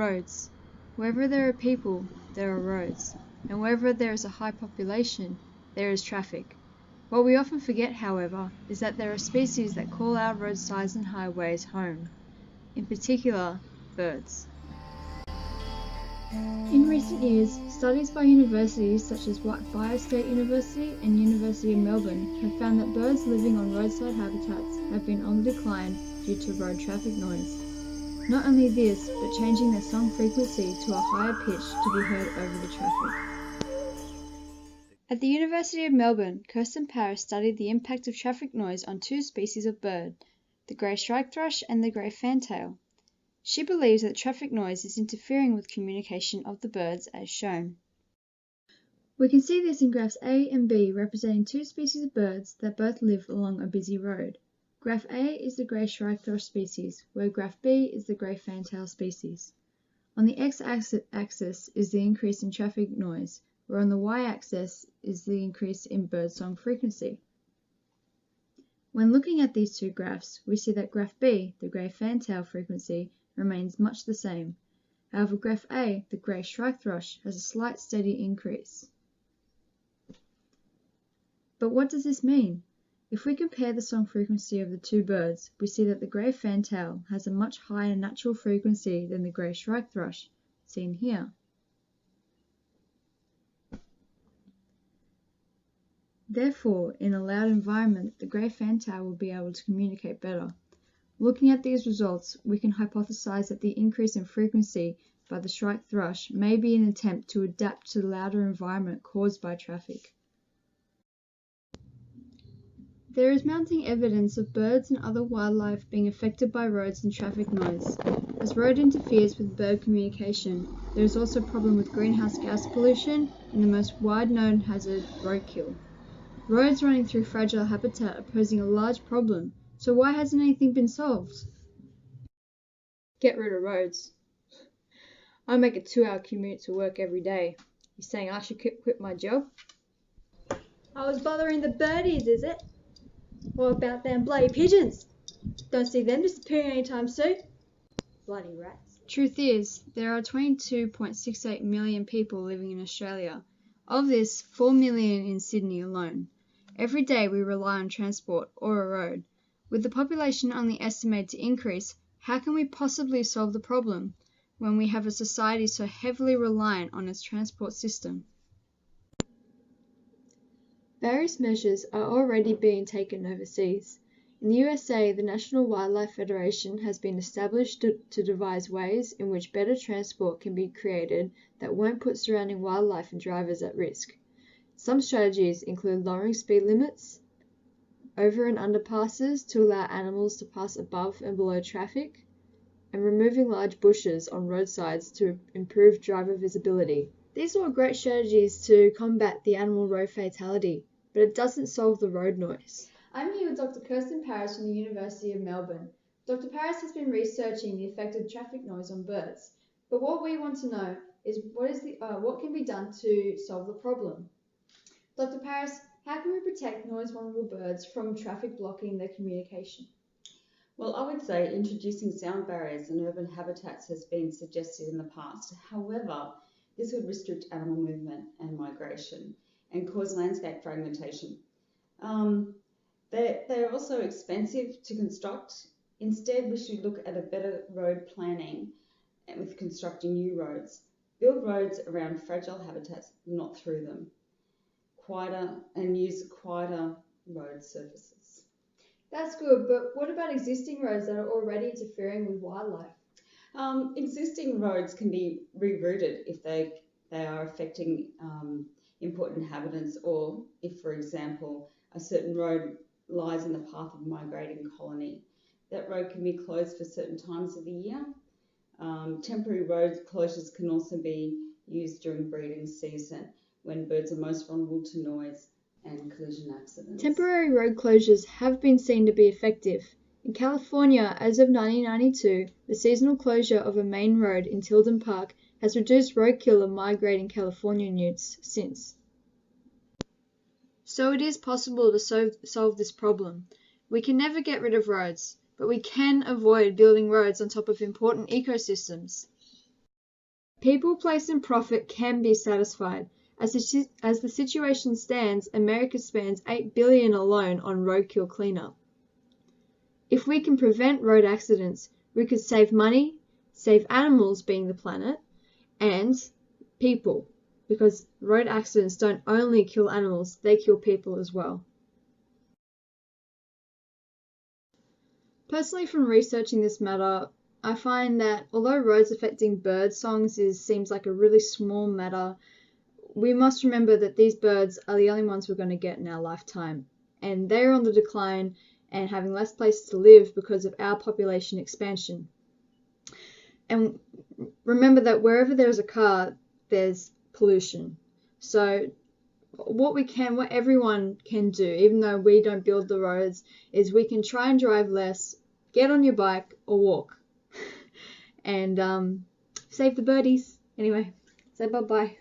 Roads. Wherever there are people, there are roads, and wherever there is a high population, there is traffic. What we often forget, however, is that there are species that call our roadsides and highways home, in particular, birds. In recent years, studies by universities such as Whitefire State University and University of Melbourne have found that birds living on roadside habitats have been on the decline due to road traffic noise. Not only this, but changing their song frequency to a higher pitch to be heard over the traffic. At the University of Melbourne, Kirsten Paris studied the impact of traffic noise on two species of bird, the grey striped thrush and the grey fantail. She believes that traffic noise is interfering with communication of the birds as shown. We can see this in graphs A and B representing two species of birds that both live along a busy road. Graph A is the grey striped thrush species, where graph B is the grey fantail species. On the x-axis is the increase in traffic noise, where on the y-axis is the increase in bird song frequency. When looking at these two graphs, we see that graph B, the grey fantail frequency, remains much the same. However, graph A, the grey striped thrush, has a slight steady increase. But what does this mean? If we compare the song frequency of the two birds, we see that the grey fantail has a much higher natural frequency than the grey striped thrush, seen here. Therefore, in a loud environment, the grey fantail will be able to communicate better. Looking at these results, we can hypothesize that the increase in frequency by the striped thrush may be an attempt to adapt to the louder environment caused by traffic. There is mounting evidence of birds and other wildlife being affected by roads and traffic noise. As road interferes with bird communication, there is also a problem with greenhouse gas pollution and the most wide-known hazard, roadkill. Roads running through fragile habitat are posing a large problem. So why hasn't anything been solved? Get rid of roads. I make a 2-hour commute to work every day. You saying I should quit my job? I was bothering the birdies, is it? What about them bloody pigeons? Don't see them disappearing anytime soon. Bloody rats. Truth is, there are 22.68 million people living in Australia. Of this, 4 million in Sydney alone. Every day we rely on transport or a road. With the population only estimated to increase, how can we possibly solve the problem when we have a society so heavily reliant on its transport system? Various measures are already being taken overseas. In the USA, the National Wildlife Federation has been established to devise ways in which better transport can be created that won't put surrounding wildlife and drivers at risk. Some strategies include lowering speed limits, over and underpasses to allow animals to pass above and below traffic, and removing large bushes on roadsides to improve driver visibility. These are all great strategies to combat the animal road fatality, but it doesn't solve the road noise. I'm here with Dr. Kirsten Paris from the University of Melbourne. Dr. Paris has been researching the effect of traffic noise on birds, but what we want to know is what can be done to solve the problem. Dr. Paris, how can we protect noise-vulnerable birds from traffic blocking their communication? Well, I would say introducing sound barriers in urban habitats has been suggested in the past. However, this would restrict animal movement and migration and cause landscape fragmentation. They're also expensive to construct. Instead, we should look at a better road planning with constructing new roads. Build roads around fragile habitats, not through them. And use quieter road surfaces. That's good, but what about existing roads that are already interfering with wildlife? Existing roads can be rerouted if they are affecting important inhabitants, or if, for example, a certain road lies in the path of a migrating colony. That road can be closed for certain times of the year. Temporary road closures can also be used during breeding season, when birds are most vulnerable to noise and collision accidents. Temporary road closures have been seen to be effective. In California, as of 1992, the seasonal closure of a main road in Tilden Park has reduced roadkill of migrating California newts since. So it is possible to solve this problem. We can never get rid of roads, but we can avoid building roads on top of important ecosystems. People, place, and profit can be satisfied. As the situation stands, America spends $8 billion alone on roadkill cleanup. If we can prevent road accidents, we could save money, save animals, being the planet, and people, because road accidents don't only kill animals, they kill people as well. Personally, from researching this matter, I find that although roads affecting bird songs seems like a really small matter, we must remember that these birds are the only ones we're going to get in our lifetime, and they're on the decline and having less places to live because of our population expansion. And remember that wherever there's a car, there's pollution. So what everyone can do, even though we don't build the roads, is we can try and drive less, get on your bike or walk, and save the birdies. Anyway, say bye-bye.